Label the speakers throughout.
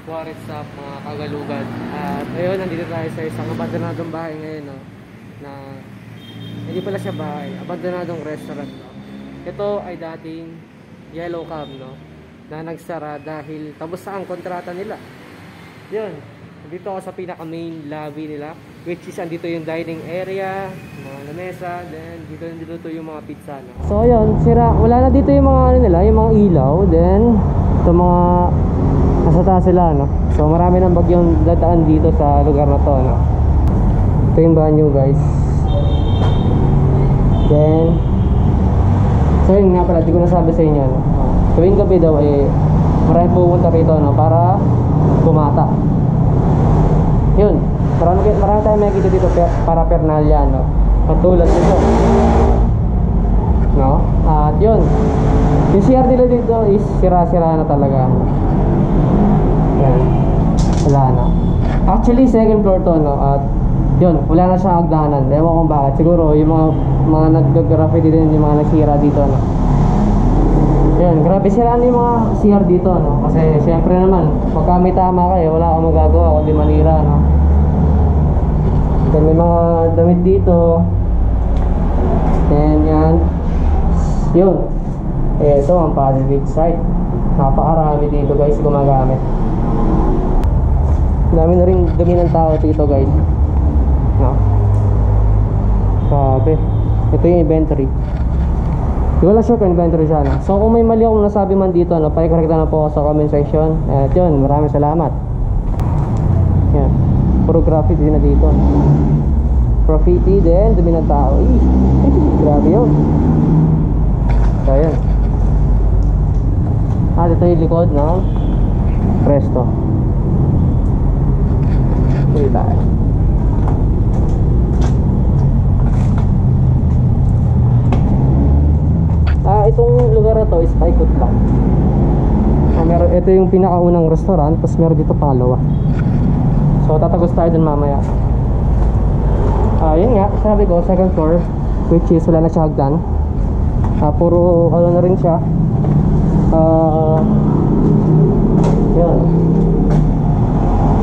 Speaker 1: What's up mga kagalugan. At ayun, nandito tayo sa isang abandonadong bahay ngayon, no? Na hindi pala siya bahay, abandonadong restaurant, no? Ito ay dating Yellow Cab, no? Na nagsara dahil tapos na ang kontrata nila. Yun, dito ako sa pinaka main lobby nila, which is andito yung dining area, mga lamesa, then dito yung mga pizza, no? So ayun, sira, wala na dito yung mga ano nila, yung mga ilaw, then ito mga nasa taas sila, no? So marami ng bagyong dadaan dito sa lugar na to, no? Ito yung banyo, guys. Then so yun nga pala, di ko nasabi sa inyo, no? Tuwing gabi daw marami pupunta rito, no? Para bumata. Yun, marami tayong makikita dito para pernalya, no? Katulad dito, no? At yun, yung CR nila dito is sira-sira na talaga. Yan, wala na. Actually second floor to, no? At yun, wala na siyang hagdanan. Ewan kung bakit. Siguro yung mga nag-graffiti din, yung mga nagsira dito, no? Yan, grabe siraan yung mga CR dito, no? Kasi syempre naman, pagka may tama kayo, wala kang magagawa kundi manira, no? Then may mga damit dito. And yan, yun, ito ang positive side. Napakarami dito, guys, gumagamit. Dami na rin dumi ng tao dito, guys, no? Grabe. Ito yung inventory. Di ko lang sure kung inventory siya, no? So kung may mali akong nasabi man dito, no, pakikorek na po ako sa comment section. At yun, maraming salamat. Yan, puro graffiti na dito. Graffiti din, dumi ng tao. Grabe yun. So yun. At ito yung likod ng Presto. Tuloy tayo. Itong lugar na to is paikot lang. Ito yung pinakaunang restaurant, tapos meron dito pangalawa. So tatagos tayo dun mamaya. Yun nga, sabi ko, second floor, which is wala na siya hagdan. Puro ano na rin siya. Yun,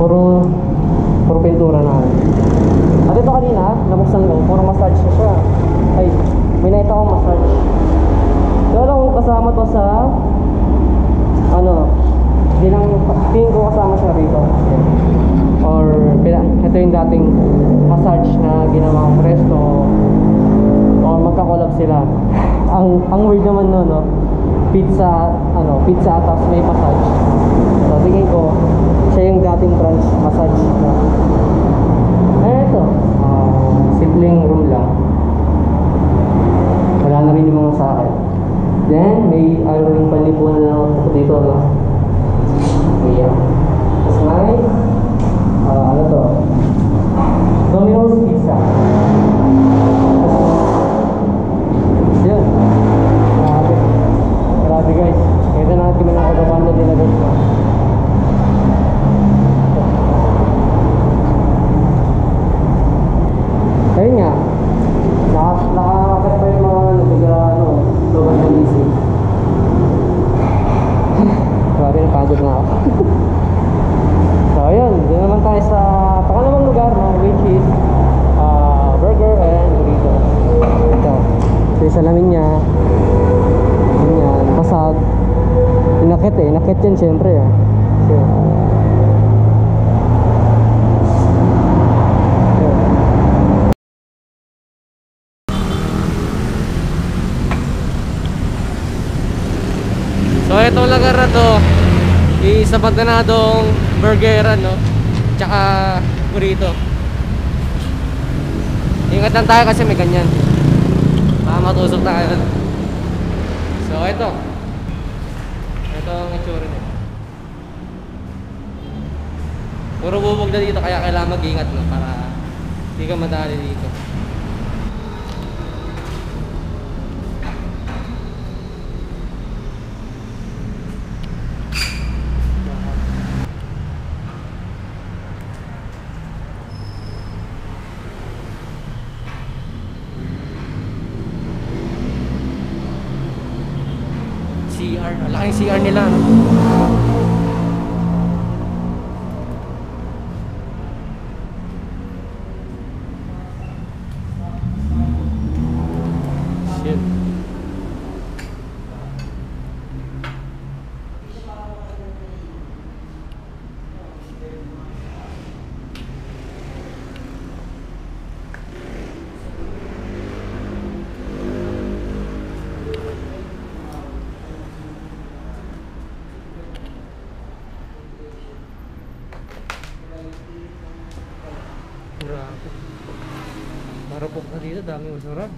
Speaker 1: puro pintura na. At ito kanina, nabuksan ko, puro massage na siya. Ay, may nakita akong massage. Kaya lang kasama to sa hindi lang tingin ko kasama siya rito. Or ito yung dating massage na ginawang Presto, or magka-collab sila. Ang weird naman no, pizza tapos may massage. So tingin ko siya yung dating branch massage, no? Ito simpleng room lang, wala na rin yung mga sa akin. Then may ring palipunan na dito, no? Ayan. Tapos may ano to, Domino's Pizza. Yan. Grabe guys. Ito na natin mga kagabanda nila guys, no? Ayun nga, nakakakit pa yung mga local police. Grabe, napagod na ako. So ayun, doon naman tayo sa pangalawang lugar, no, which is burger and burrito. Ito yung salamin niya. Ganyan, pasag. Inakit yan syempre. So, so itong lugar na to is abandonadong burgeran, no? Tsaka burrito. Ingat lang tayo kasi may ganyan, baka matusok tayo. So ito ang itsura nito. Puro bubog na dito, kaya kailangan mag-ingat, no? Para hindi ka madali dito. CR, laking CR nila, no? Marupok na dito, dami usura.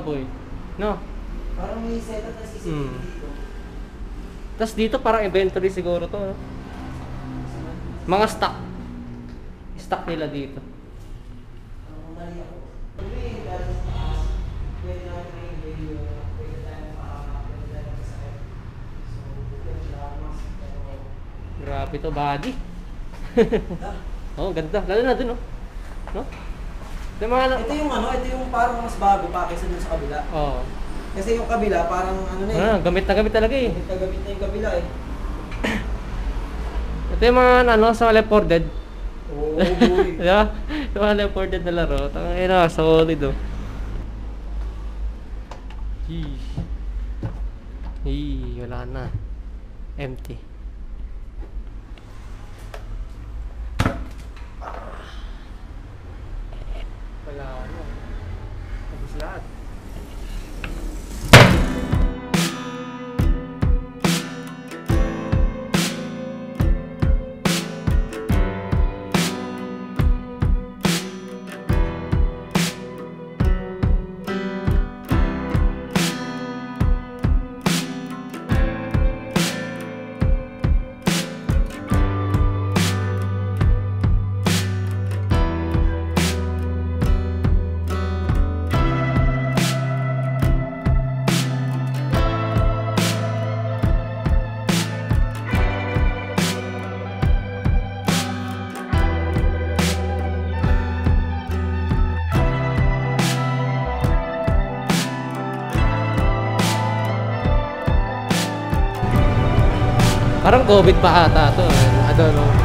Speaker 1: Boy. No?
Speaker 2: Parang may setup na CCTV dito.
Speaker 1: Tapos dito parang inventory siguro to. No? Mga stock. Stock nila dito.
Speaker 2: Mali ako. Pwede natin pwede tayo sa app. So,
Speaker 1: grabe to, body. Oh, ganda. Lalo na dun, no? No?
Speaker 2: Ito yung parang mas bago pa kaysa dun sa kabila.
Speaker 1: Oo.
Speaker 2: Kasi yung kabila parang ano na eh.
Speaker 1: Gamit na gamit talaga eh.
Speaker 2: Gamit na gamit na yung kabila eh.
Speaker 1: Ito yung mga sa Left 4 Dead.
Speaker 2: Oo, boy.
Speaker 1: Diba? Yung mga Left 4 Dead na laro. Tangina, solid oh. Yeesh. Wala na. Empty. Wala na. Tapos lahat. Parang COVID pa ata to. I don't know.